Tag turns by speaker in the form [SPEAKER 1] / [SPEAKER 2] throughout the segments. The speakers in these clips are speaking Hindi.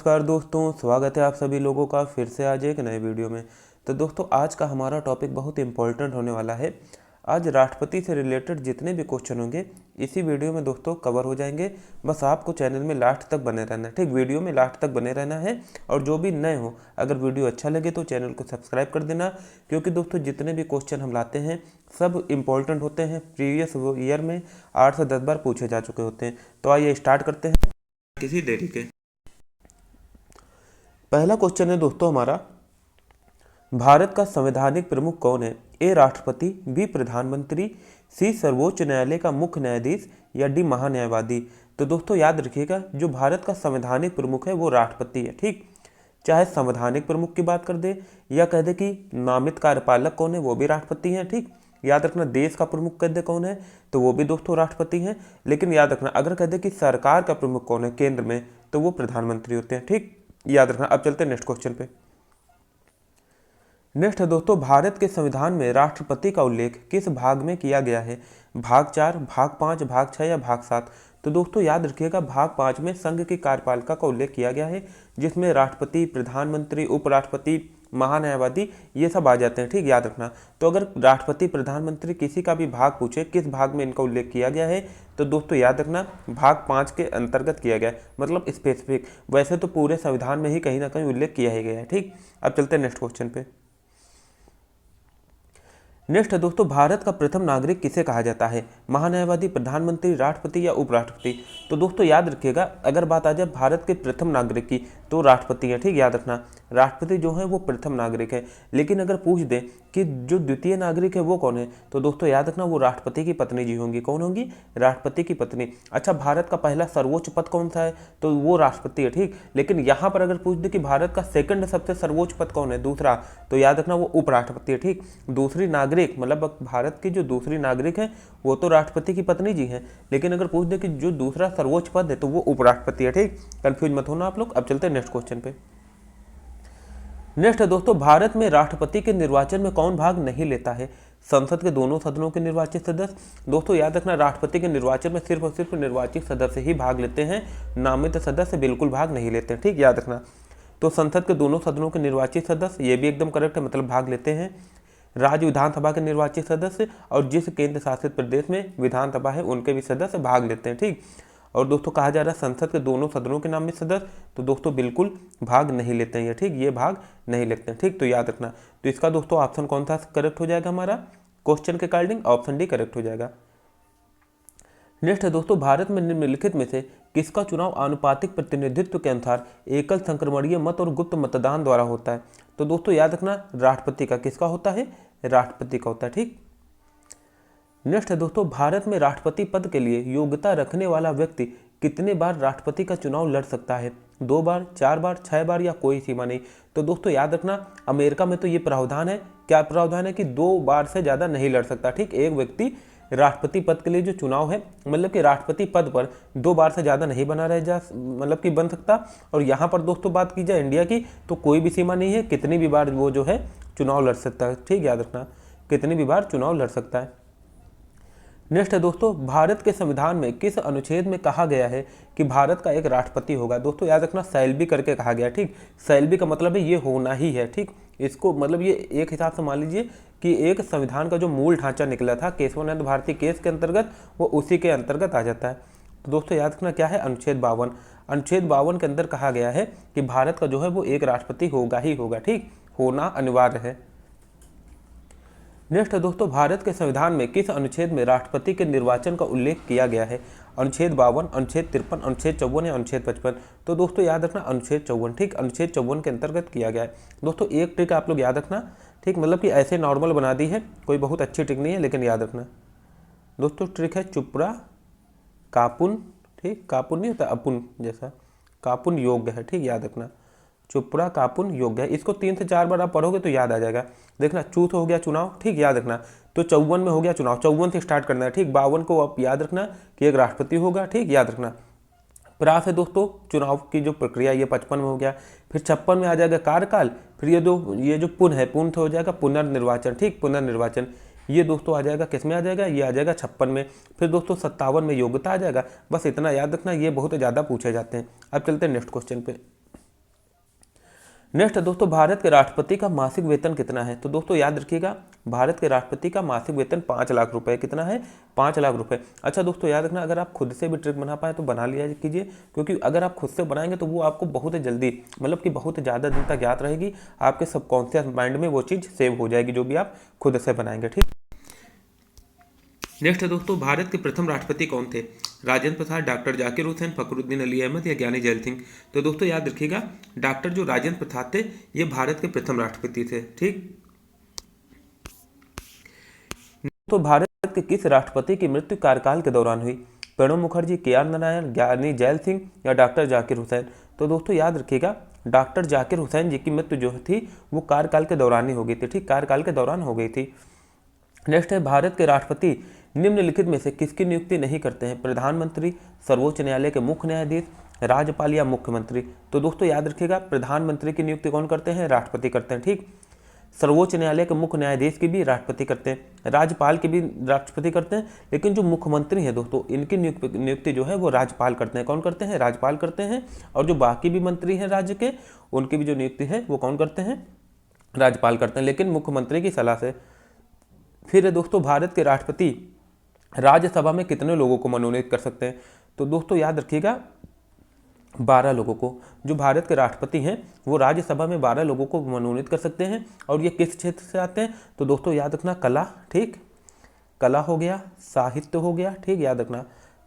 [SPEAKER 1] नमस्कार दोस्तों, स्वागत है आप सभी लोगों का फिर से आज एक नए वीडियो में। तो दोस्तों आज का हमारा टॉपिक बहुत इंपॉर्टेंट होने वाला है। आज राष्ट्रपति से रिलेटेड जितने भी क्वेश्चन होंगे इसी वीडियो में दोस्तों कवर हो जाएंगे। बस आपको चैनल में लास्ट तक बने रहना है, ठीक, वीडियो में लास्ट तक बने रहना है। और जो भी नए हो, अगर वीडियो अच्छा लगे तो चैनल को सब्सक्राइब कर देना, क्योंकि दोस्तों जितने भी क्वेश्चन हम लाते हैं सब इंपॉर्टेंट होते हैं। प्रीवियस ईयर में 8 से 10 बार पूछे जा चुके होते हैं। तो आइए स्टार्ट करते हैं किसी देरी के। पहला क्वेश्चन है दोस्तों हमारा, भारत का संवैधानिक प्रमुख कौन है? ए राष्ट्रपति, बी प्रधानमंत्री, सी सर्वोच्च न्यायालय का मुख्य न्यायाधीश या डी महान्यायवादी। तो दोस्तों याद रखिएगा, जो भारत का संवैधानिक प्रमुख है वो राष्ट्रपति है, ठीक। चाहे संवैधानिक प्रमुख की बात कर दे या कह दे कि नामित कार्यपालक कौन है वो भी राष्ट्रपति हैं, ठीक। याद रखना, देश का प्रमुख कह दे कौन है तो वो भी दोस्तों राष्ट्रपति हैं। लेकिन याद रखना, अगर कह दे कि सरकार का प्रमुख कौन है केंद्र में तो वो प्रधानमंत्री होते हैं, ठीक। याद रखना। अब चलते हैं नेक्स्ट क्वेश्चन पे। नेक्स्ट है दोस्तों, भारत के संविधान में राष्ट्रपति का उल्लेख किस भाग में किया गया है? भाग 4, भाग 5, भाग 6 या भाग 7? तो दोस्तों याद रखिएगा, भाग 5 में संघ की कार्यपालिका का उल्लेख किया गया है, जिसमें राष्ट्रपति, प्रधानमंत्री, उपराष्ट्रपति, महान्यायवादी ये सब आ जाते हैं, ठीक। याद रखना। तो अगर राष्ट्रपति, प्रधानमंत्री किसी का भी भाग पूछे किस भाग में इनका उल्लेख किया गया है तो दोस्तों याद रखना भाग 5 के अंतर्गत किया गया है, मतलब स्पेसिफिक। वैसे तो पूरे संविधान में ही कहीं ना कहीं उल्लेख किया ही गया है, ठीक। अब चलते हैं नेक्स्ट क्वेश्चन पे। नेक्स्ट है दोस्तों, भारत का प्रथम नागरिक किसे कहा जाता है? महान्यायवादी, प्रधानमंत्री, राष्ट्रपति या उपराष्ट्रपति? तो दोस्तों याद रखिएगा, अगर बात आ जाए भारत के प्रथम नागरिक की तो राष्ट्रपति है, ठीक। याद रखना, राष्ट्रपति जो है वो प्रथम नागरिक है। लेकिन अगर पूछ दे कि जो द्वितीय नागरिक है वो कौन है तो दोस्तों याद रखना वो राष्ट्रपति की पत्नी जी होंगी। कौन होंगी? राष्ट्रपति की पत्नी। अच्छा, भारत का पहला सर्वोच्च पद कौन सा है तो वो राष्ट्रपति है, ठीक। लेकिन यहाँ पर अगर पूछ दे कि भारत का सेकंड सबसे सर्वोच्च पद कौन है, दूसरा, तो याद रखना वो उपराष्ट्रपति है, ठीक। दूसरी नागरिक मतलब भारत की जो दूसरी नागरिक है वो तो राष्ट्रपति की पत्नी जी है, लेकिन अगर पूछ दे कि जो दूसरा सर्वोच्च पद है तो वो उपराष्ट्रपति है, ठीक। कंफ्यूज मत होना आप लोग। अब चलते हैं नेक्स्ट क्वेश्चन पे। नेक्स्ट है दोस्तों, भारत में राष्ट्रपति के निर्वाचन में कौन भाग नहीं लेता है? संसद के दोनों सदनों के निर्वाचित सदस्य। दोस्तों याद रखना, राष्ट्रपति के निर्वाचन में सिर्फ और सिर्फ निर्वाचित सदस्य ही भाग लेते हैं, नामित सदस्य बिल्कुल भाग नहीं लेते हैं, ठीक। याद रखना। तो संसद के दोनों सदनों के निर्वाचित सदस्य, ये भी एकदम करेक्ट है, मतलब भाग लेते हैं। राज्य विधानसभा के निर्वाचित सदस्य और जिस केंद्र शासित प्रदेश में विधानसभा है उनके भी सदस्य भाग लेते हैं, ठीक। और दोस्तों कहा जा रहा है संसद के दोनों सदनों के नामित सदस्य, तो दोस्तों बिल्कुल भाग नहीं लेते हैं ये, ठीक। ये भाग नहीं लेते हैं, ठीक। तो याद रखना, तो इसका दोस्तों ऑप्शन कौन सा करेक्ट हो जाएगा हमारा क्वेश्चन के अकॉर्डिंग? ऑप्शन डी करेक्ट हो जाएगा। नेक्स्ट है दोस्तों, भारत में निम्नलिखित में से किसका चुनाव आनुपातिक प्रतिनिधित्व के अनुसार एकल संक्रमणीय मत और गुप्त मतदान द्वारा होता है? तो दोस्तों याद रखना, राष्ट्रपति का। किसका होता है? राष्ट्रपति का होता है, ठीक। नेक्स्ट है दोस्तों, भारत में राष्ट्रपति पद के लिए योग्यता रखने वाला व्यक्ति कितने बार राष्ट्रपति का चुनाव लड़ सकता है? 2 बार, 4 बार, 6 बार या कोई सीमा नहीं? तो दोस्तों याद रखना, अमेरिका में तो ये प्रावधान है, क्या प्रावधान है कि 2 बार से ज़्यादा नहीं लड़ सकता, ठीक। एक व्यक्ति राष्ट्रपति पद के लिए जो चुनाव है, मतलब कि राष्ट्रपति पद पर 2 बार से ज़्यादा नहीं बना रह जा मतलब कि बन सकता। और यहाँ पर दोस्तों बात की जाए इंडिया की तो कोई भी सीमा नहीं है, कितनी भी बार वो जो है चुनाव लड़ सकता है, ठीक। याद रखना, कितनी भी बार चुनाव लड़ सकता है। नेक्स्ट है दोस्तों, भारत के संविधान में किस अनुच्छेद में कहा गया है कि भारत का एक राष्ट्रपति होगा? दोस्तों याद रखना, शैल करके कहा गया, ठीक। शैल का मतलब है ये होना ही है, ठीक। इसको मतलब ये एक हिसाब से मान लीजिए कि एक संविधान का जो मूल ढांचा निकला था केशवानंद भारती केस के अंतर्गत, वो उसी के अंतर्गत आ जाता है। तो दोस्तों याद रखना क्या है? अनुच्छेद 52। अनुच्छेद 52 के अंदर कहा गया है कि भारत का जो है वो एक राष्ट्रपति होगा ही होगा, ठीक। होना अनिवार्य है। नेक्स्ट है दोस्तों, भारत के संविधान में किस अनुच्छेद में राष्ट्रपति के निर्वाचन का उल्लेख किया गया है? अनुच्छेद 52, अनुच्छेद 53, अनुच्छेद 54 या अनुच्छेद 55? तो दोस्तों याद रखना अनुच्छेद 54, ठीक। अनुच्छेद 54 के अंतर्गत किया गया है। दोस्तों एक ट्रिक आप लोग याद रखना, ठीक, मतलब कि ऐसे नॉर्मल बना दी है, कोई बहुत अच्छी ट्रिक नहीं है, लेकिन याद रखना दोस्तों ट्रिक है चुपड़ा कापुन, ठीक। कापुन नहीं होता अपुन जैसा, कापुन योग्य है, ठीक। याद रखना, चुपड़ा कापुन योग्य है। इसको 3 से 4 बार आप पढ़ोगे तो याद आ जाएगा। देखना, चूथ हो गया चुनाव, ठीक। याद रखना, तो 54 में हो गया चुनाव, 54 से स्टार्ट करना है, ठीक। 52 को आप याद रखना कि एक राष्ट्रपति होगा, ठीक। याद रखना, प्रास है दोस्तों चुनाव की जो प्रक्रिया ये 55 में हो गया। फिर 56 में आ जाएगा कार्यकाल। फिर ये जो पुन है, पुन हो जाएगा पुनर्निर्वाचन, ठीक। पुनर्निर्वाचन ये दोस्तों आ जाएगा, किस में आ जाएगा? ये आ जाएगा 56 में। फिर दोस्तों 57 में योग्यता आ जाएगा। बस इतना याद रखना, ये बहुत ज़्यादा पूछे जाते हैं। अब चलते हैं नेक्स्ट क्वेश्चन पे। नेक्स्ट है दोस्तों, भारत के राष्ट्रपति का मासिक वेतन कितना है? तो दोस्तों याद रखिएगा, भारत के राष्ट्रपति का मासिक वेतन 5 लाख रुपए। कितना है? 5 लाख रुपए। अच्छा दोस्तों याद रखना, अगर आप खुद से भी ट्रिक बना पाए तो बना लिया कीजिए, क्योंकि अगर आप खुद से बनाएंगे तो वो आपको बहुत जल्दी, मतलब कि बहुत ज़्यादा दिन तक याद रहेगी, आपके सबकॉन्शियस माइंड में वो चीज़ सेव हो जाएगी जो भी आप खुद से बनाएंगे। ठीक। नेक्स्ट है दोस्तों, भारत के प्रथम राष्ट्रपति कौन थे? राजेंद्र प्रसाद, डॉक्टर जाकिर हुसैन, फखरुद्दीन अली अहमद या ज्ञानी जैल सिंह? तो दोस्तों याद रखिएगा, डॉक्टर जो राजेंद्र प्रसाद थे ये भारत के प्रथम राष्ट्रपति थे। ठीक। तो भारत के किस राष्ट्रपति की मृत्यु कार्यकाल के दौरान हुई? प्रणब मुखर्जी, के आर नारायण, ज्ञानी जैल सिंह या डॉक्टर जाकिर हुसैन? तो दोस्तों याद रखिएगा, डॉक्टर जाकिर हुसैन जी की मृत्यु जो थी वो कार्यकाल के दौरान ही हो गई थी। ठीक, कार्यकाल के दौरान हो गई थी। नेक्स्ट है, भारत के राष्ट्रपति निम्नलिखित में से किसकी नियुक्ति नहीं करते हैं? प्रधानमंत्री, सर्वोच्च न्यायालय के मुख्य न्यायाधीश, राज्यपाल या मुख्यमंत्री? तो दोस्तों याद रखिएगा, प्रधानमंत्री की नियुक्ति कौन करते हैं? राष्ट्रपति करते हैं। ठीक। सर्वोच्च न्यायालय के मुख्य न्यायाधीश की भी राष्ट्रपति करते हैं, राज्यपाल की भी राष्ट्रपति करते हैं, लेकिन जो मुख्यमंत्री हैं दोस्तों इनकी नियुक्ति जो है वो राज्यपाल करते हैं। कौन करते हैं? राज्यपाल करते हैं। और जो बाकी भी मंत्री हैं राज्य के, उनकी भी जो नियुक्ति है वो कौन करते हैं? राज्यपाल करते हैं, लेकिन मुख्यमंत्री की सलाह से। फिर है दोस्तों, भारत के राष्ट्रपति राज्यसभा में कितने लोगों को मनोनीत कर सकते हैं? तो दोस्तों याद रखिएगा, 12 लोगों को। जो भारत के राष्ट्रपति हैं वो राज्यसभा में 12 लोगों को मनोनीत कर सकते हैं। और ये किस क्षेत्र से आते हैं? तो दोस्तों याद रखना, कला, ठीक, कला हो गया, साहित्य हो गया, ठीक, याद रखना,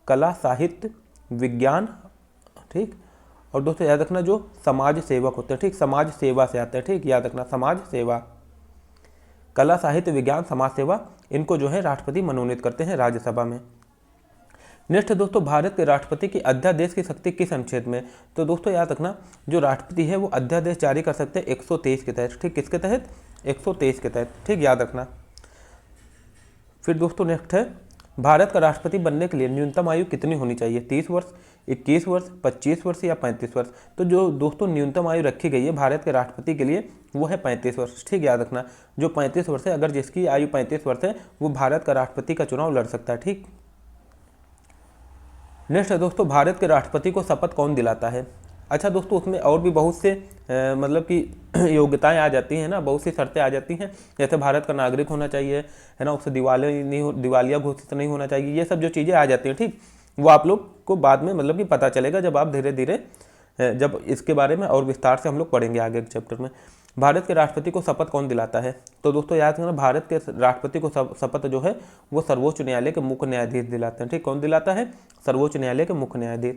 [SPEAKER 1] कला, साहित्य, विज्ञान, ठीक, और दोस्तों याद रखना जो समाज सेवक होते हैं, ठीक, समाज सेवा से आते हैं। ठीक, याद रखना, समाज सेवा, कला, साहित्य, विज्ञान, समाज सेवा, इनको जो है राष्ट्रपति मनोनीत करते हैं राज्यसभा में। नेक्स्ट दोस्तों, भारत के राष्ट्रपति की अध्यादेश की शक्ति किस अनुच्छेद में? तो दोस्तों याद रखना, जो राष्ट्रपति है वो अध्यादेश जारी कर सकते हैं 123 के तहत। ठीक, किसके तहत? 123 के तहत। ठीक, याद रखना। फिर दोस्तों नेक्स्ट है, भारत का राष्ट्रपति बनने के लिए न्यूनतम आयु कितनी होनी चाहिए? 30 वर्ष, 21 वर्ष, 25 वर्ष या 35 वर्ष? तो जो दोस्तों न्यूनतम आयु रखी गई है भारत के राष्ट्रपति के लिए वो है 35 वर्ष। ठीक, याद रखना, जो 35 वर्ष है, अगर जिसकी आयु 35 वर्ष है वो भारत का राष्ट्रपति का चुनाव लड़ सकता है। ठीक। नेक्स्ट है दोस्तों, भारत के राष्ट्रपति को शपथ कौन दिलाता है? अच्छा दोस्तों, उसमें और भी बहुत से मतलब कि योग्यताएं आ जाती हैं ना, बहुत सी शर्तें आ जाती हैं, जैसे भारत का नागरिक होना चाहिए, है ना, उससे दिवालिया घोषित नहीं होना चाहिए, ये सब जो चीज़ें आ जाती हैं। ठीक, वो आप लोग को बाद में मतलब कि पता चलेगा जब आप धीरे धीरे जब इसके बारे में और विस्तार से हम लोग पढ़ेंगे आगे के चैप्टर में। भारत के राष्ट्रपति को शपथ कौन दिलाता है? तो दोस्तों याद रखना, भारत के राष्ट्रपति को शपथ जो है वो सर्वोच्च न्यायालय के मुख्य न्यायाधीश दिलाते हैं। ठीक, कौन दिलाता है? सर्वोच्च न्यायालय के मुख्य न्यायाधीश।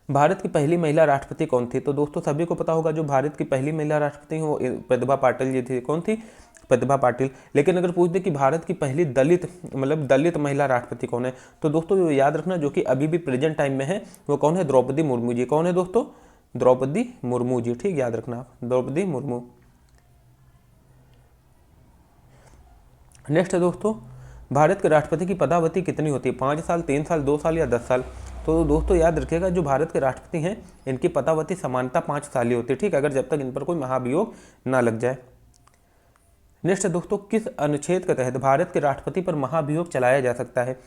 [SPEAKER 1] भारत की पहली महिला राष्ट्रपति कौन थी? तो दोस्तों सभी को पता होगा, जो भारत की पहली महिला राष्ट्रपति वो प्रतिभा पाटिल जी थी। कौन थी? प्रतिभा पाटिल। लेकिन अगर पूछ दे कि भारत की पहली दलित महिला राष्ट्रपति कौन है, तो दोस्तों याद रखना, जो कि अभी भी प्रेजेंट टाइम में है, वो कौन है? द्रौपदी मुर्मू जी। कौन है दोस्तों? द्रौपदी मुर्मू जी। ठीक, याद रखना, द्रौपदी मुर्मू। नेक्स्ट है दोस्तों, भारत के राष्ट्रपति की पदावधि कितनी होती है? 5 साल, 3 साल, 2 साल या 10 साल? तो दोस्तों याद रखिएगा, जो भारत के राष्ट्रपति हैं इनकी पदावधि समानता 5 साल ही होती है। ठीक, अगर जब तक इन पर कोई महाभियोग ना लग जाए। नेक्स्ट है दोस्तों, किस अनुच्छेद के तहत भारत के राष्ट्रपति पर महाभियोग चलाया जा सकता है?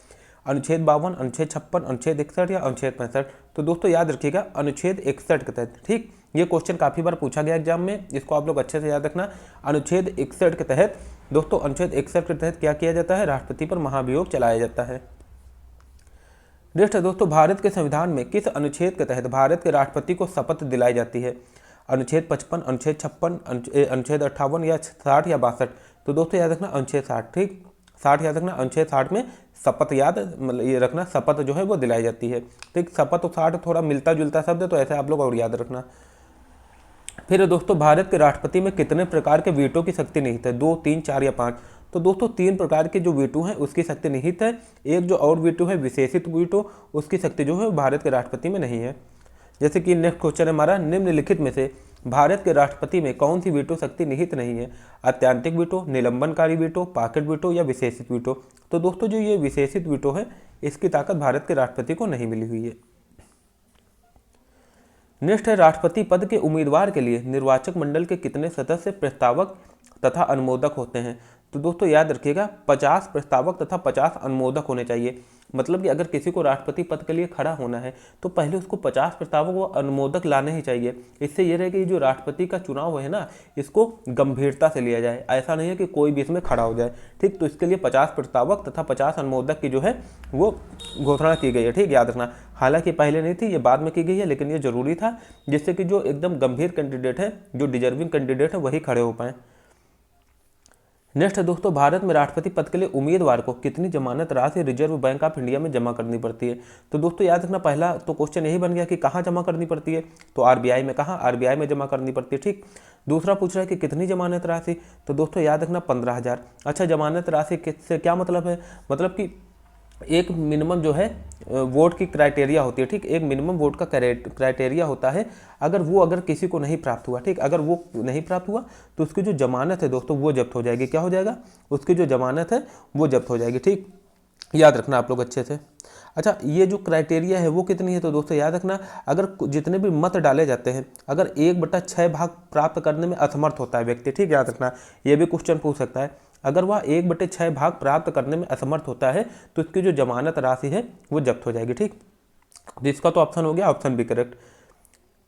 [SPEAKER 1] अनुच्छेद 52, अनुच्छेद 56, अनुच्छेद 61 या अनुच्छेद 65? तो दोस्तों याद रखिएगा, अनुच्छेद 61 के तहत। ठीक, ये क्वेश्चन काफ़ी बार पूछा गया एग्जाम में, इसको आप लोग अच्छे से याद रखना। अनुच्छेद 61 के तहत दोस्तों, अनुच्छेद 61 के तहत क्या किया जाता है? राष्ट्रपति पर महाभियोग चलाया जाता है। नेक्स्ट है दोस्तों, भारत के संविधान में किस अनुच्छेद के तहत भारत के राष्ट्रपति को शपथ दिलाई जाती है? अनुच्छेद 55, अनुच्छेद 56, अनुच्छेद 58 या 60 या 62? तो दोस्तों याद रखना, अनुच्छेद 60। ठीक, 60 याद रखना, अनुच्छेद 60 में शपथ याद मतलब ये रखना, शपथ जो है वो दिलाई जाती है। ठीक, शपथ और 60 थोड़ा मिलता जुलता शब्द है, तो ऐसे आप लोग और याद रखना। फिर दोस्तों, भारत के राष्ट्रपति में कितने प्रकार के वीटो की शक्ति निहित है? 2, 3, 4 या 5? तो दोस्तों 3 प्रकार के जो वीटो हैं उसकी शक्ति निहित है। एक जो और वीटो है विशेषित वीटो, उसकी शक्ति जो है भारत के राष्ट्रपति में नहीं है। जैसे कि नेक्स्ट क्वेश्चन है हमारा, निम्नलिखित में से भारत के राष्ट्रपति में कौन सी वीटो शक्ति निहित नहीं है? अत्यंतिक वीटो, निलंबनकारी वीटो, पॉकेट वीटो या विशेषित वीटो? तो दोस्तों जो ये विशेषित वीटो है इसकी ताकत भारत के राष्ट्रपति को नहीं मिली हुई है। नेक्स्ट है, राष्ट्रपति पद के उम्मीदवार के लिए निर्वाचक मंडल के कितने सदस्य प्रस्तावक तथा अनुमोदक होते हैं? तो दोस्तों याद रखिएगा 50 प्रस्तावक तथा 50 अनुमोदक होने चाहिए। मतलब कि अगर किसी को राष्ट्रपति पद के लिए खड़ा होना है तो पहले उसको 50 प्रस्तावक व अनुमोदक लाने ही चाहिए। इससे ये रहेगा कि जो राष्ट्रपति का चुनाव है ना, इसको गंभीरता से लिया जाए। ऐसा नहीं है कि कोई भी इसमें खड़ा हो जाए, ठीक। तो इसके लिए 50 प्रस्तावक तथा 50 अनुमोदक की जो है वो घोषणा की गई है, ठीक, याद रखना। हालांकि पहले नहीं थी, ये बाद में की गई है, लेकिन ये जरूरी था जिससे कि जो एकदम गंभीर कैंडिडेट है, जो डिजर्विंग कैंडिडेट है, वही खड़े हो पाए। नेक्स्ट है दोस्तों, भारत में राष्ट्रपति पद के लिए उम्मीदवार को कितनी जमानत राशि रिजर्व बैंक ऑफ इंडिया में जमा करनी पड़ती है। तो दोस्तों याद रखना, पहला तो क्वेश्चन यही बन गया कि कहाँ जमा करनी पड़ती है, तो आरबीआई में। कहाँ? आरबीआई में जमा करनी पड़ती है, ठीक। दूसरा पूछ रहा है कि कितनी जमानत राशि, तो दोस्तों याद रखना 15,000। अच्छा, जमानत राशि से क्या मतलब है? मतलब कि एक मिनिमम जो है वोट की क्राइटेरिया होती है, ठीक। एक मिनिमम वोट का क्राइटेरिया होता है, अगर किसी को नहीं प्राप्त हुआ, ठीक, अगर वो नहीं प्राप्त हुआ तो उसकी जो जमानत है दोस्तों वो जब्त हो जाएगी। क्या हो जाएगा? उसकी जो जमानत है वो जब्त हो जाएगी, ठीक। याद रखना आप लोग अच्छे से। अच्छा, ये जो क्राइटेरिया है वो कितनी है, तो दोस्तों याद रखना, अगर जितने भी मत डाले जाते हैं, अगर 1/6 भाग प्राप्त करने में असमर्थ होता है व्यक्ति, ठीक, याद रखना, ये भी क्वेश्चन पूछ सकता है। अगर वह 1/6 भाग प्राप्त करने में असमर्थ होता है तो इसकी जो जमानत राशि है वो जब्त हो जाएगी, ठीक। तो इसका तो ऑप्शन हो गया, ऑप्शन बी करेक्ट।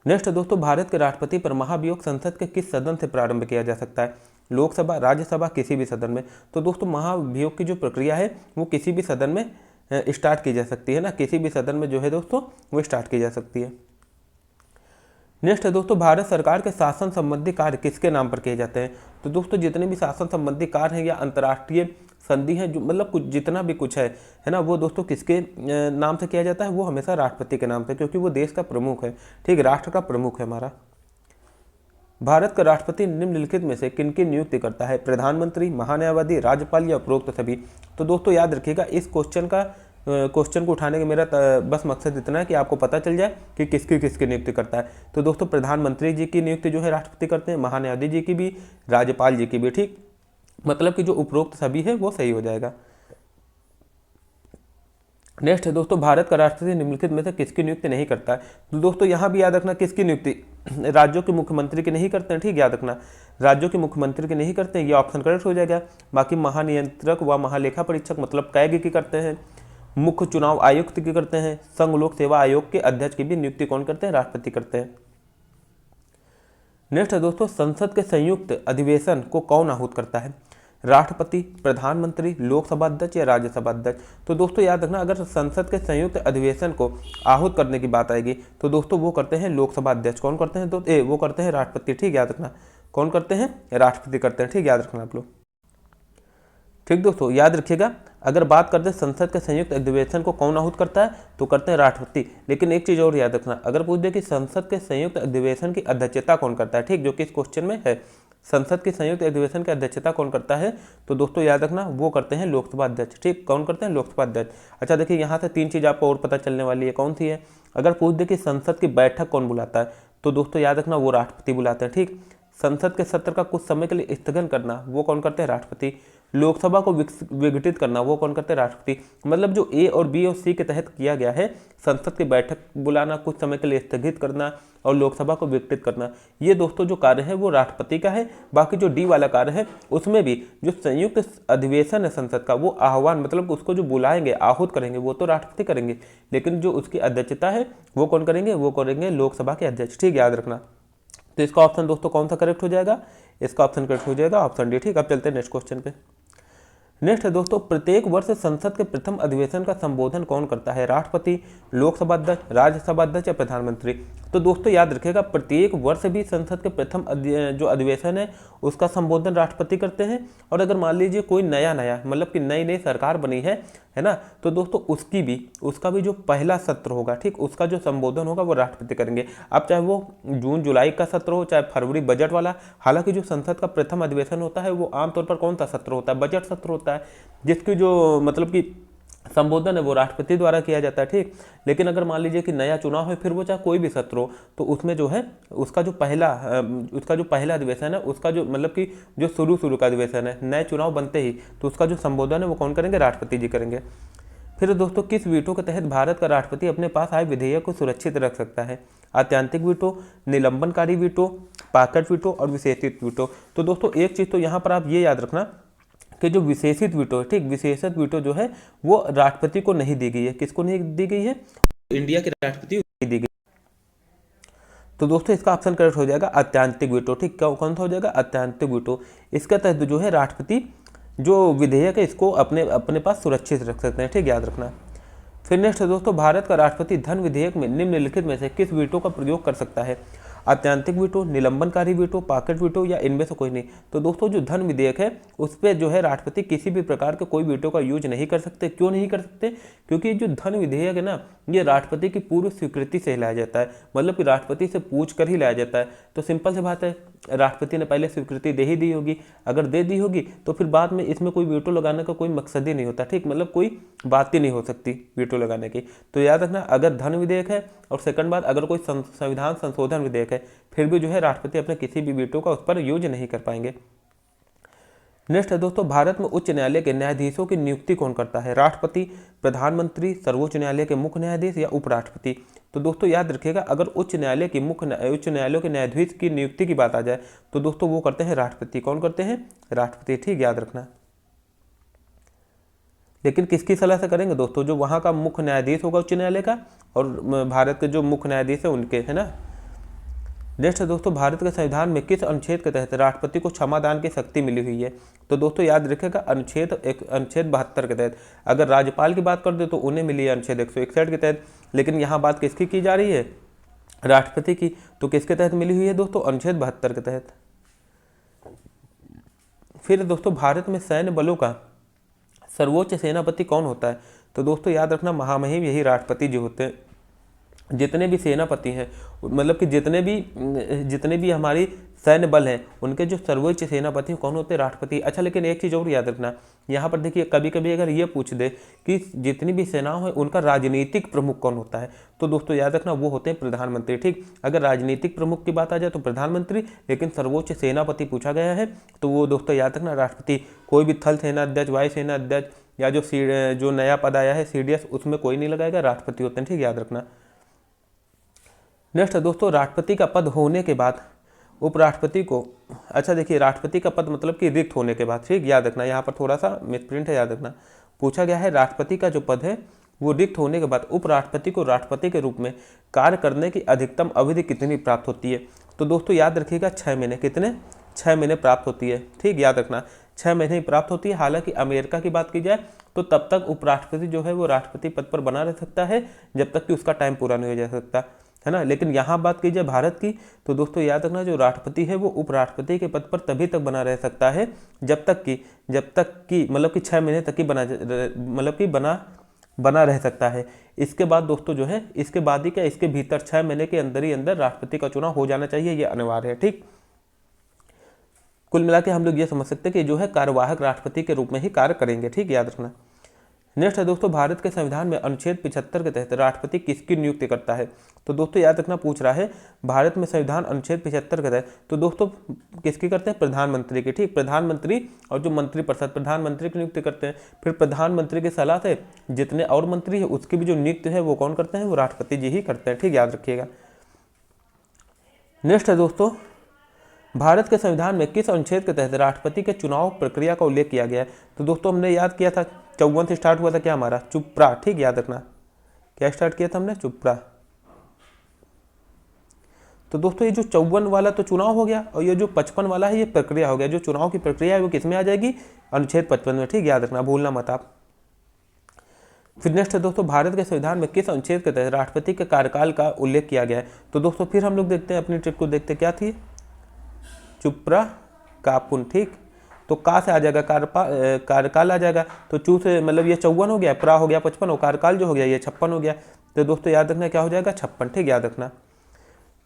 [SPEAKER 1] नेक्स्ट दोस्तों, भारत के राष्ट्रपति पर महाभियोग संसद के किस सदन से प्रारंभ किया जा सकता है? लोकसभा, राज्यसभा, किसी भी सदन में। तो दोस्तों महाभियोग की जो प्रक्रिया है वो किसी भी सदन में स्टार्ट की जा सकती है ना, किसी भी सदन में जो है दोस्तों वो स्टार्ट की जा सकती है। नेक्स्ट है दोस्तों, भारत सरकार के शासन संबंधी कार्य किसके नाम पर किए जाते हैं? तो दोस्तों जितने भी शासन संबंधी कार्य हैं या अंतर्राष्ट्रीय संधि है, जो मतलब कुछ जितना भी कुछ है ना, वो दोस्तों किसके नाम से किया जाता है? वो हमेशा राष्ट्रपति के नाम से, क्योंकि वो देश का प्रमुख है, ठीक, राष्ट्र का प्रमुख है हमारा। भारत का राष्ट्रपति निम्नलिखित में से किनकी नियुक्ति करता है? प्रधानमंत्री, महान्यायवादी, राज्यपाल या उपरोक्त सभी। तो दोस्तों याद रखिएगा, इस क्वेश्चन को उठाने का मेरा बस मकसद इतना है कि आपको पता चल जाए कि किसकी नियुक्ति करता है। तो दोस्तों प्रधानमंत्री जी की नियुक्ति जो है राष्ट्रपति करते हैं, महान्यायाधीश जी की भी, राज्यपाल जी की भी, ठीक। मतलब कि जो उपरोक्त सभी है वो सही हो जाएगा। नेक्स्ट है दोस्तों, भारत का राष्ट्रपति निम्नलिखित में से किसकी नियुक्ति नहीं करता है? तो दोस्तों यहाँ भी याद रखना, किसकी नियुक्ति? राज्यों के मुख्यमंत्री के नहीं करते हैं, ठीक, याद रखना, राज्यों के मुख्यमंत्री के नहीं करते हैं, ये ऑप्शन करेक्ट हो जाएगा। बाकी महानियंत्रक व महालेखा परीक्षक मतलब कैग की करते हैं, मुख्य चुनाव आयुक्त की करते हैं, संघ लोक सेवा आयोग के अध्यक्ष की भी नियुक्ति कौन करते हैं? राष्ट्रपति करते हैं। नेक्स्ट है दोस्तों, संसद के संयुक्त अधिवेशन को कौन आहूत करता है? राष्ट्रपति, प्रधानमंत्री, लोकसभा अध्यक्ष या राज्यसभा अध्यक्ष। तो दोस्तों याद रखना, अगर संसद के संयुक्त अधिवेशन को आहूत करने की बात आएगी तो दोस्तों वो करते हैं लोकसभा अध्यक्ष। कौन करते हैं? तो वो करते हैं राष्ट्रपति, ठीक, याद रखना, कौन करते हैं? राष्ट्रपति करते हैं, ठीक, याद रखना आप लोग। ठीक दोस्तों, याद रखिएगा, अगर बात करते हैं संसद के संयुक्त अधिवेशन को कौन आहूत करता है तो करते हैं राष्ट्रपति। लेकिन एक चीज और याद रखना, अगर पूछ दे कि संसद के संयुक्त अधिवेशन की अध्यक्षता कौन करता है, ठीक, जो कि इस क्वेश्चन में है, संसद के संयुक्त अधिवेशन की अध्यक्षता कौन करता है, तो दोस्तों याद रखना वो करते हैं लोकसभा अध्यक्ष, ठीक, कौन करते हैं? लोकसभा अध्यक्ष। अच्छा देखिए, यहाँ से 3 चीज आपको और पता चलने वाली है, कौन सी है? अगर पूछ दे कि संसद की बैठक कौन बुलाता है तो दोस्तों याद रखना वो राष्ट्रपति बुलाते हैं, ठीक। संसद के सत्र का कुछ समय के लिए स्थगन करना वो कौन करते हैं? राष्ट्रपति। लोकसभा को विघटित करना वो कौन करते हैं? राष्ट्रपति। मतलब जो ए और बी और सी के तहत किया गया है, संसद की बैठक बुलाना, कुछ समय के लिए स्थगित करना और लोकसभा को विघटित करना, ये दोस्तों जो कार्य है वो राष्ट्रपति का है। बाकी जो डी वाला कार्य है उसमें भी जो संयुक्त अधिवेशन है संसद का, वो आह्वान मतलब उसको जो बुलाएंगे, आहूत करेंगे, वो तो राष्ट्रपति करेंगे, लेकिन जो उसकी अध्यक्षता है वो कौन करेंगे? वो करेंगे लोकसभा के अध्यक्ष, ठीक, याद रखना। तो इसका ऑप्शन दोस्तों कौन सा करेक्ट हो जाएगा? इसका ऑप्शन करेक्ट हो जाएगा ऑप्शन डी, ठीक। अब चलते हैं नेक्स्ट क्वेश्चन पे। नेक्स्ट है दोस्तों, प्रत्येक वर्ष संसद के प्रथम अधिवेशन का संबोधन कौन करता है? राष्ट्रपति, लोकसभा अध्यक्ष, राज्यसभा अध्यक्ष या प्रधानमंत्री। तो दोस्तों याद रखिएगा, प्रत्येक वर्ष भी संसद के प्रथम जो अधिवेशन है उसका संबोधन राष्ट्रपति करते हैं। और अगर मान लीजिए कोई नया मतलब कि नई सरकार बनी है ना, तो दोस्तों उसका भी जो पहला सत्र होगा, ठीक, उसका जो संबोधन होगा वो राष्ट्रपति करेंगे। अब चाहे वो जून जुलाई का सत्र हो, चाहे फरवरी बजट वाला। हालांकि जो संसद का प्रथम अधिवेशन होता है वो आमतौर पर कौन सा सत्र होता है? बजट सत्र होता है, जिसकी जो मतलब कि संबोधन है वो राष्ट्रपति द्वारा किया जाता है, ठीक। लेकिन अगर मान लीजिए कि नया चुनाव है, फिर वो चाहे कोई भी सत्र हो, तो उसमें जो है उसका जो पहला अधिवेशन है, उसका जो मतलब कि जो शुरू का अधिवेशन है, नए चुनाव बनते ही, तो उसका जो संबोधन है वो कौन करेंगे? राष्ट्रपति जी करेंगे। फिर दोस्तों, किस वीटो के तहत भारत का राष्ट्रपति अपने पास आए विधेयक को सुरक्षित रख सकता है? आत्यांतिक वीटो, निलंबनकारी वीटो, पाकट वीटो और विशेषित वीटो। तो दोस्तों एक चीज तो यहाँ पर आप ये याद रखना कि जो विशेषित वीटो है, ठीक, विशेषित वीटो जो है वो राष्ट्रपति को नहीं दी गई है। किसको नहीं दी गई है? इंडिया के राष्ट्रपति को दी गई। तो दोस्तों इसका ऑप्शन करेक्ट हो जाएगा अत्यंतिक वीटो, ठीक, कौन सा हो जाएगा? अत्यंतिक वीटो। इसके तहत जो है राष्ट्रपति जो विधेयक है इसको अपने अपने पास सुरक्षित रख सकते हैं, ठीक, याद रखना। फिर नेक्स्ट है दोस्तों, भारत का राष्ट्रपति धन विधेयक में निम्नलिखित में से किस वीटो का प्रयोग कर सकता है? अत्यंतिक वीटो, निलंबनकारी वीटो, पॉकेट वीटो या इनमें से कोई नहीं। तो दोस्तों जो धन विधेयक है उस पर जो है राष्ट्रपति किसी भी प्रकार के कोई वीटो का यूज नहीं कर सकते। क्यों नहीं कर सकते? क्योंकि जो धन विधेयक है ना, ये राष्ट्रपति की पूर्व स्वीकृति से लाया जाता है, मतलब कि राष्ट्रपति से पूछ कर ही लाया जाता है। तो सिंपल सी बात है, राष्ट्रपति ने पहले स्वीकृति दे ही दी होगी, अगर दे दी होगी तो फिर बाद में इसमें कोई वीटो लगाने का कोई मकसद ही नहीं होता, ठीक, मतलब कोई बात ही नहीं हो सकती वीटो लगाने की। तो याद रखना, अगर धन विधेयक है और सेकंड बात अगर कोई संविधान संशोधन विधेयक है, फिर भी जो है राष्ट्रपति अपने किसी भी वीटो का उस पर यूज नहीं कर पाएंगे। नेक्स्ट है दोस्तों, भारत में उच्च न्यायालय के न्यायाधीशों की नियुक्ति कौन करता है? राष्ट्रपति, प्रधानमंत्री, सर्वोच्च न्यायालय के मुख्य न्यायाधीश या उपराष्ट्रपति? तो दोस्तों याद रखिएगा, अगर उच्च न्यायालय के न्यायाधीश की नियुक्ति की बात आ जाए तो दोस्तों वो करते हैं राष्ट्रपति। कौन करते हैं? राष्ट्रपति, ठीक, याद रखना। लेकिन किसकी सलाह से करेंगे दोस्तों? जो वहाँ का मुख्य न्यायाधीश होगा उच्च न्यायालय का, और भारत के जो मुख्य न्यायाधीश है उनके, है ना। नेक्स्ट है दोस्तों, भारत के संविधान में किस अनुच्छेद के तहत राष्ट्रपति को क्षमादान की शक्ति मिली हुई है? तो दोस्तों याद रखिएगा, अनुच्छेद 72 के तहत। अगर राज्यपाल की बात कर दे तो उन्हें मिली है अनुच्छेद 161 के तहत, लेकिन यहाँ बात किसकी की जा रही है? राष्ट्रपति की। तो किसके तहत मिली हुई है दोस्तों? अनुच्छेद 72 के तहत। फिर दोस्तों, भारत में सैन्य बलों का सर्वोच्च सेनापति कौन होता है? तो दोस्तों याद रखना, महामहिम यही राष्ट्रपति जी होते हैं। जितने भी सेनापति हैं, मतलब कि जितने भी हमारी सैन्य बल हैं, उनके जो सर्वोच्च सेनापति कौन होते हैं? राष्ट्रपति। अच्छा, लेकिन एक चीज़ और याद रखना, यहाँ पर देखिए कभी कभी अगर ये पूछ दे कि जितनी भी सेनाओं है उनका राजनीतिक प्रमुख कौन होता है, तो दोस्तों याद रखना वो होते हैं प्रधानमंत्री, ठीक। अगर राजनीतिक प्रमुख की बात आ जाए तो प्रधानमंत्री, लेकिन सर्वोच्च सेनापति पूछा गया है तो वो दोस्तों याद रखना राष्ट्रपति। कोई भी थल सेना अध्यक्ष, वायु सेना अध्यक्ष या जो नया पद आया है CDS, उसमें कोई नहीं लगाएगा, राष्ट्रपति होते हैं, ठीक, याद रखना। नेक्स्ट है दोस्तों, राष्ट्रपति का पद होने के बाद उपराष्ट्रपति को, अच्छा देखिए, राष्ट्रपति का पद मतलब कि रिक्त होने के बाद, ठीक, याद रखना, यहाँ पर थोड़ा सा मिसप्रिंट है, याद रखना। पूछा गया है राष्ट्रपति का जो पद है वो रिक्त होने के बाद उपराष्ट्रपति को राष्ट्रपति के रूप में कार्य करने की अधिकतम अवधि कितनी प्राप्त होती है? तो दोस्तों याद रखिएगा 6 महीने। कितने? 6 महीने प्राप्त होती है, ठीक, याद रखना, 6 महीने प्राप्त होती है। हालांकि अमेरिका की बात की जाए तो तब तक उपराष्ट्रपति जो है वो राष्ट्रपति पद पर बना रह सकता है जब तक कि उसका टाइम पूरा नहीं हो जा सकता, है ना। लेकिन यहाँ बात की जाए भारत की तो दोस्तों याद रखना, जो राष्ट्रपति है वो उपराष्ट्रपति के पद पर तभी तक बना रह सकता है जब तक कि मतलब कि 6 महीने तक ही बना रह सकता है। इसके बाद दोस्तों जो है, इसके बाद ही क्या, इसके भीतर 6 महीने के अंदर ही अंदर राष्ट्रपति का चुनाव हो जाना चाहिए, ये अनिवार्य है, ठीक। कुल मिला के हम लोग ये समझ सकते हैं कि जो है कार्यवाहक राष्ट्रपति के रूप में ही कार्य करेंगे, ठीक, याद रखना। नेक्स्ट है दोस्तों, भारत के संविधान में अनुच्छेद 75 के तहत राष्ट्रपति किसकी नियुक्ति करता है? तो दोस्तों याद रखना, पूछ रहा है भारत में संविधान अनुच्छेद 75 के तहत, तो दोस्तों किसकी करते हैं? प्रधानमंत्री की, ठीक, प्रधानमंत्री और जो मंत्रिपरिषद, प्रधानमंत्री की नियुक्ति करते हैं। फिर प्रधानमंत्री की सलाह से जितने और मंत्री है उसकी भी जो नियुक्ति है वो कौन करते हैं? वो राष्ट्रपति जी ही करते हैं, ठीक, याद रखिएगा। नेक्स्ट है दोस्तों, भारत के संविधान में किस अनुच्छेद के तहत राष्ट्रपति के चुनाव प्रक्रिया का उल्लेख किया गया है? तो दोस्तों हमने याद किया था 54 से स्टार्ट हुआ था क्या हमारा? चुप्रा, ठीक, याद रखना। क्या स्टार्ट किया था हमने? चुप्रा। तो दोस्तों ये जो 54 वाला तो चुनाव हो गया और ये जो 55 वाला है ये प्रक्रिया हो गया। जो चुनाव की प्रक्रिया है वो किस में आ जाएगी? अनुच्छेद 55 में, ठीक, याद रखना, भूलना मत आप। फिर नेक्स्ट है दोस्तों, भारत के संविधान में किस अनुच्छेद के तहत राष्ट्रपति के कार्यकाल का उल्लेख किया गया है? तो दोस्तों फिर हम लोग देखते हैं, अपनी ट्रिक को देखते, क्या थी? चुप्रा कापुन, ठीक। तो का से आ जाएगा कार्यकाल आ जाएगा, तो चू से मतलब ये 54 हो गया, प्रा हो गया 55 और कार्यकाल जो हो गया ये 56 हो गया। तो दोस्तों याद रखना क्या हो जाएगा? 56, ठीक, याद रखना।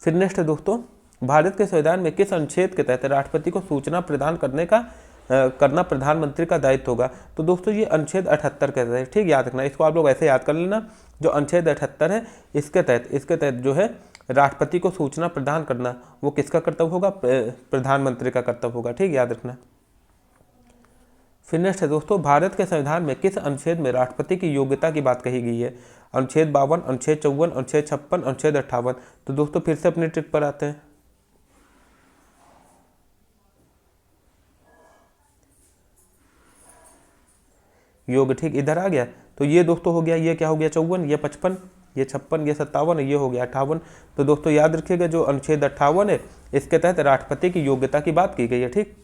[SPEAKER 1] फिर नेक्स्ट है दोस्तों, भारत के संविधान में किस अनुच्छेद के तहत राष्ट्रपति को सूचना प्रदान करना प्रधानमंत्री का दायित्व होगा? तो दोस्तों ये अनुच्छेद 78 के तहत, ठीक, याद रखना। इसको आप लोग ऐसे याद कर लेना, जो अनुच्छेद 78 है इसके तहत जो है राष्ट्रपति को सूचना प्रदान करना वो किसका कर्तव्य होगा? प्रधानमंत्री का कर्तव्य होगा, ठीक, याद रखना। फिर नेक्स्ट है दोस्तों, भारत के संविधान में किस अनुच्छेद में राष्ट्रपति की योग्यता की बात कही गई है? अनुच्छेद 52, अनुच्छेद 54, अनुच्छेद 56, अनुच्छेद 58। तो दोस्तों फिर से अपनी ट्रिक पर आते हैं। योग, ठीक, इधर आ गया। तो ये दोस्तों हो गया, ये क्या हो गया 54, ये 55, ये 56, ये 57, ये हो गया 58। तो दोस्तों याद रखिएगा जो अनुच्छेद 58 है इसके तहत राष्ट्रपति की योग्यता की बात की गई है, ठीक।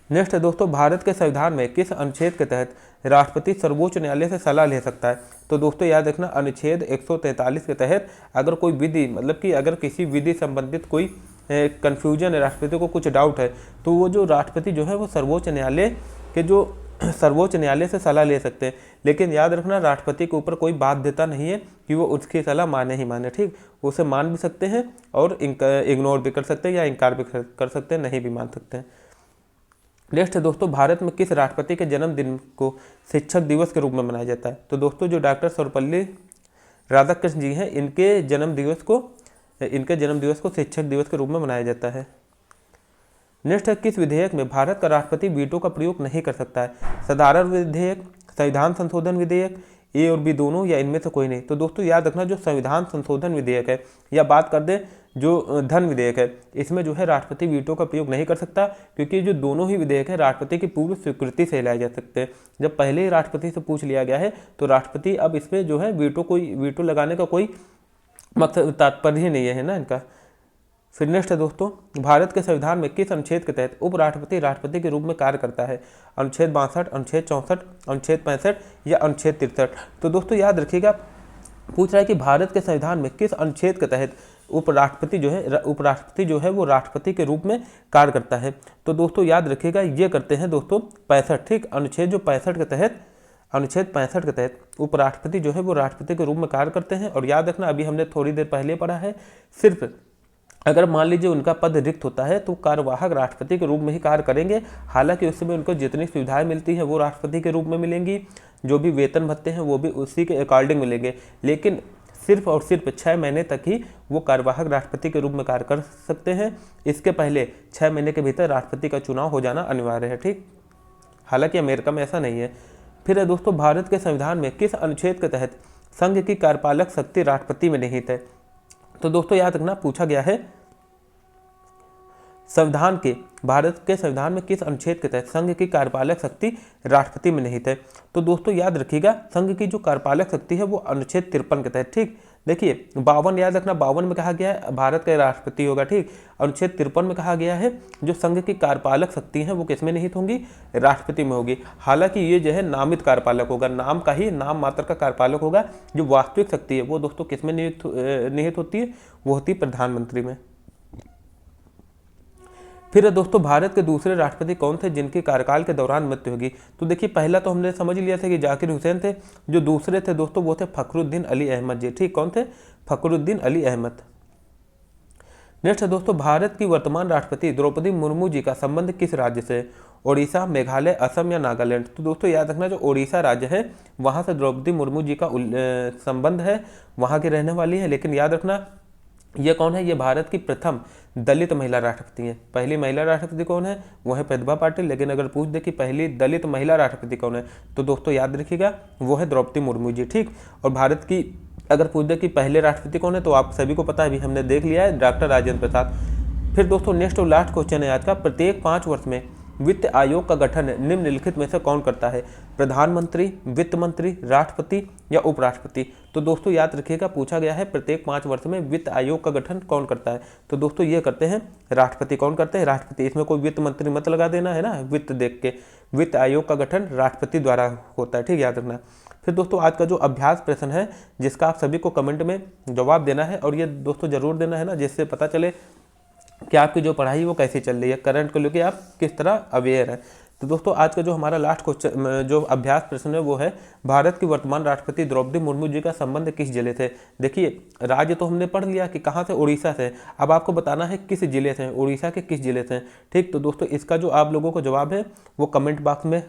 [SPEAKER 1] नेक्स्ट है दोस्तों, भारत के संविधान में किस अनुच्छेद के तहत राष्ट्रपति सर्वोच्च न्यायालय से सलाह ले सकता है? तो दोस्तों याद रखना अनुच्छेद 143 के तहत अगर कोई विधि, मतलब कि अगर किसी विधि संबंधित कोई कन्फ्यूजन है, राष्ट्रपति को कुछ डाउट है, तो वो जो राष्ट्रपति जो है वो सर्वोच्च न्यायालय के जो सर्वोच्च न्यायालय से सलाह ले सकते हैं। लेकिन याद रखना राष्ट्रपति के ऊपर कोई बाध्यता नहीं है कि वो उसकी सलाह माने ही माने, ठीक। उसे मान भी सकते हैं और इग्नोर भी कर सकते हैं या इनकार भी कर सकते हैं, नहीं भी मान सकते हैं। नेक्स्ट है दोस्तों, भारत में किस राष्ट्रपति के जन्मदिन को शिक्षक दिवस के रूप में मनाया जाता है? तो दोस्तों जो डॉक्टर सर्वपल्ली राधाकृष्ण जी हैं इनके जन्म दिवस को शिक्षक दिवस के रूप में मनाया जाता है। नेक्स्ट है, किस विधेयक में भारत का राष्ट्रपति वीटो का प्रयोग नहीं कर सकता है? साधारण विधेयक, संविधान संशोधन विधेयक, ए और बी दोनों, या इनमें से कोई नहीं? तो दोस्तों याद रखना जो संविधान संशोधन विधेयक है, या बात कर दें जो धन विधेयक है, इसमें जो है राष्ट्रपति वीटो का प्रयोग नहीं कर सकता, क्योंकि जो दोनों ही विधेयक है राष्ट्रपति की पूर्व स्वीकृति से लाए जा सकते हैं। जब पहले ही राष्ट्रपति से पूछ लिया गया है तो राष्ट्रपति अब इसमें जो है वीटो लगाने का कोई मकसद, तात्पर्य ही नहीं है ना इनका। फिर नेक्स्ट है दोस्तों, भारत के संविधान में किस अनुच्छेद के तहत उपराष्ट्रपति राष्ट्रपति के रूप में कार्य करता है? अनुच्छेद 62, अनुच्छेद 64, अनुच्छेद 65 या अनुच्छेद 63? तो दोस्तों याद रखिएगा पूछ रहा है कि भारत के संविधान में किस अनुच्छेद के तहत उपराष्ट्रपति जो है वो राष्ट्रपति के रूप में कार्य करता है? तो दोस्तों याद रखिएगा ये करते हैं दोस्तों 65, ठीक। अनुच्छेद 65 के तहत उपराष्ट्रपति जो है वो राष्ट्रपति के रूप में कार्य करते हैं। और याद रखना अभी हमने थोड़ी देर पहले पढ़ा है, सिर्फ अगर मान लीजिए उनका पद रिक्त होता है तो कार्यवाहक राष्ट्रपति के रूप में ही कार्य करेंगे। हालांकि उस समय उनको जितनी सुविधाएं मिलती हैं वो राष्ट्रपति के रूप में मिलेंगी, जो भी वेतन भत्ते हैं वो भी उसी के अकॉर्डिंग मिलेंगे, लेकिन सिर्फ और सिर्फ 6 महीने तक ही वो कार्यवाहक राष्ट्रपति के रूप में कार्य कर सकते हैं। इसके पहले 6 महीने के भीतर राष्ट्रपति का चुनाव हो जाना अनिवार्य है, ठीक। हालांकि अमेरिका में ऐसा नहीं है। फिर है दोस्तों, भारत के संविधान में किस अनुच्छेद के तहत संघ की कार्यपालक शक्ति राष्ट्रपति में निहित है? तो दोस्तों याद रखना पूछा गया है भारत के संविधान में किस अनुच्छेद के तहत संघ की कार्यपालक शक्ति राष्ट्रपति में निहित है? तो दोस्तों याद रखिएगा संघ की जो कार्यपालक शक्ति है वो अनुच्छेद 53 के तहत, ठीक। देखिए 52 याद रखना, 52 में कहा गया है भारत का राष्ट्रपति होगा, ठीक। अनुच्छेद 53 में कहा गया है जो संघ की कार्यपालक शक्ति है वो किसमें निहित होंगी? राष्ट्रपति में होगी। हालांकि ये जो है नामित कार्यपालक होगा, नाम का ही, नाम मात्र का कार्यपालक होगा। जो वास्तविक शक्ति है वो दोस्तों किसमें निहित होती है? वो होती है प्रधानमंत्री में। फिर दोस्तों, भारत के दूसरे राष्ट्रपति कौन थे जिनके कार्यकाल के दौरान मृत्यु होगी? तो देखिए पहला तो हमने समझ लिया था कि जाकिर हुसैन थे। जो दूसरे थे दोस्तों वो थे फखरुद्दीन अली अहमद जी, ठीक। कौन थे? फखरुद्दीन अली अहमद। नेक्स्ट है दोस्तों, भारत की वर्तमान राष्ट्रपति द्रौपदी मुर्मू जी का संबंध किस राज्य से? ओडिशा, मेघालय, असम या नागालैंड? तो दोस्तों याद रखना जो ओडिशा राज्य है वहाँ से द्रौपदी मुर्मू जी का संबंध है, वहाँ की रहने वाली है। लेकिन याद रखना ये कौन है? ये भारत की प्रथम दलित महिला राष्ट्रपति हैं। पहली महिला राष्ट्रपति कौन है? वो है प्रतिभा पाटिल। लेकिन अगर पूछ दे कि पहली दलित महिला राष्ट्रपति कौन है तो दोस्तों याद रखिएगा वो है द्रौपदी मुर्मू जी, ठीक। और भारत की अगर पूछ दे कि पहले राष्ट्रपति कौन है तो आप सभी को पता है, अभी हमने देख लिया है, डॉक्टर राजेंद्र प्रसाद। फिर दोस्तों नेक्स्ट और लास्ट क्वेश्चन है आज का, प्रत्येक 5 वर्ष में वित्त आयोग का गठन निम्नलिखित में से कौन करता है? प्रधानमंत्री, वित्त मंत्री, राष्ट्रपति या उपराष्ट्रपति? तो दोस्तों याद रखिएगा पूछा गया है प्रत्येक 5 वर्ष में वित्त आयोग का गठन कौन करता है? तो दोस्तों ये करते हैं राष्ट्रपति। कौन करते हैं? राष्ट्रपति। इसमें कोई वित्त मंत्री मत लगा देना है ना, वित्त देख के। वित्त आयोग का गठन राष्ट्रपति द्वारा होता है, ठीक, याद रखना। फिर दोस्तों आज का जो अभ्यास प्रश्न है जिसका आप सभी को कमेंट में जवाब देना है, और ये दोस्तों जरूर देना है ना, जिससे पता चले कि आपकी जो पढ़ाई वो कैसी चल रही है, करंट को लेकर आप किस तरह अवेयर हैं। तो दोस्तों आज का जो हमारा लास्ट क्वेश्चन जो अभ्यास प्रश्न है वो है, भारत की वर्तमान राष्ट्रपति द्रौपदी मुर्मू जी का संबंध किस जिले से? देखिए राज्य तो हमने पढ़ लिया कि कहाँ से, उड़ीसा से। अब आपको बताना है किस जिले से, उड़ीसा के किस जिले से, ठीक। तो दोस्तों इसका जो आप लोगों को जवाब है वो कमेंट बॉक्स में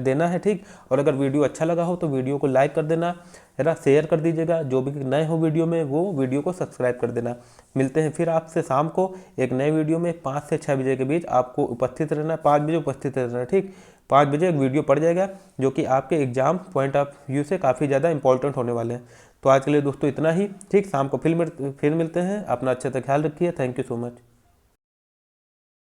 [SPEAKER 1] देना है, ठीक। और अगर वीडियो अच्छा लगा हो तो वीडियो को लाइक कर देना है ना, शेयर कर दीजिएगा। जो भी नए हो वीडियो में वो वीडियो को सब्सक्राइब कर देना। मिलते हैं फिर आपसे शाम को एक नए वीडियो में 5 से 6 बजे के बीच। आपको उपस्थित रहना, 5 बजे उपस्थित रहना, ठीक। 5 बजे एक वीडियो पड़ जाएगा जो कि आपके एग्जाम पॉइंट ऑफ व्यू से काफ़ी ज़्यादा इंपॉर्टेंट होने वाले हैं। तो आज के लिए दोस्तों इतना ही, ठीक। शाम को फिर मिलते हैं। अपना अच्छे से ख्याल रखिए। Thank you so much.